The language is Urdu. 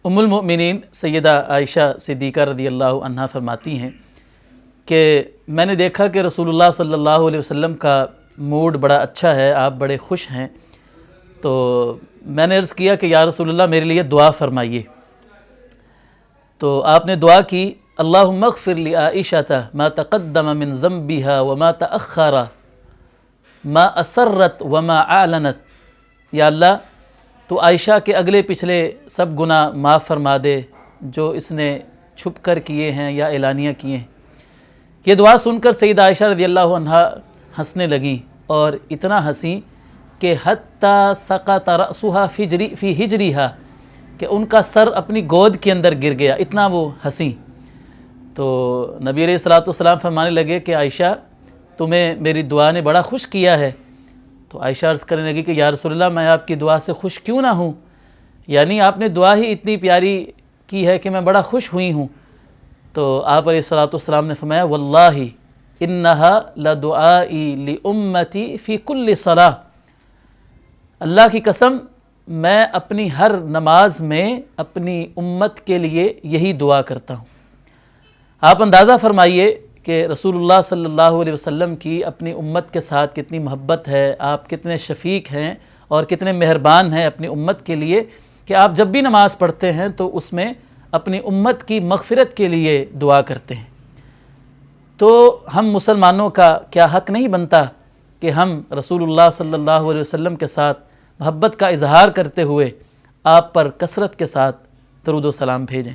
ام المؤمنین سیدہ عائشہ صدیقہ رضی اللہ عنہا فرماتی ہیں کہ میں نے دیکھا کہ رسول اللہ صلی اللہ علیہ وسلم کا موڈ بڑا اچھا ہے، آپ بڑے خوش ہیں، تو میں نے عرض کیا کہ یا رسول اللہ میرے لیے دعا فرمائیے۔ تو آپ نے دعا کی، اللہم اغفر لعائشۃ ما تقدم من ذنبها وما تأخر ما اسرت وما اعلنت، یا اللہ تو عائشہ کے اگلے پچھلے سب گناہ معاف فرما دے جو اس نے چھپ کر کیے ہیں یا اعلانیہ کیے ہیں۔ یہ دعا سن کر سیدہ عائشہ رضی اللہ عنہا ہنسنے لگیں، اور اتنا ہنسی کہ حتی سقط رأسها فی حجریہا، کہ ان کا سر اپنی گود کے اندر گر گیا، اتنا وہ ہنسی۔ تو نبی علیہ الصلوۃ والسلام فرمانے لگے کہ عائشہ تمہیں میری دعا نے بڑا خوش کیا ہے۔ تو عائشہ عرض کرنے لگی کہ یا رسول اللہ میں آپ کی دعا سے خوش کیوں نہ ہوں، یعنی آپ نے دعا ہی اتنی پیاری کی ہے کہ میں بڑا خوش ہوئی ہوں۔ تو آپ علیہ الصلوۃ والسلام نے فرمایا واللہ انہا لدعائی لامتی فی کل صلاۃ، اللہ کی قسم میں اپنی ہر نماز میں اپنی امت کے لیے یہی دعا کرتا ہوں۔ آپ اندازہ فرمائیے کہ رسول اللہ صلی اللہ علیہ وسلم کی اپنی امت کے ساتھ کتنی محبت ہے، آپ کتنے شفیق ہیں اور کتنے مہربان ہیں اپنی امت کے لیے، کہ آپ جب بھی نماز پڑھتے ہیں تو اس میں اپنی امت کی مغفرت کے لیے دعا کرتے ہیں۔ تو ہم مسلمانوں کا کیا حق نہیں بنتا کہ ہم رسول اللہ صلی اللہ علیہ وسلم کے ساتھ محبت کا اظہار کرتے ہوئے آپ پر کثرت کے ساتھ درود و سلام بھیجیں۔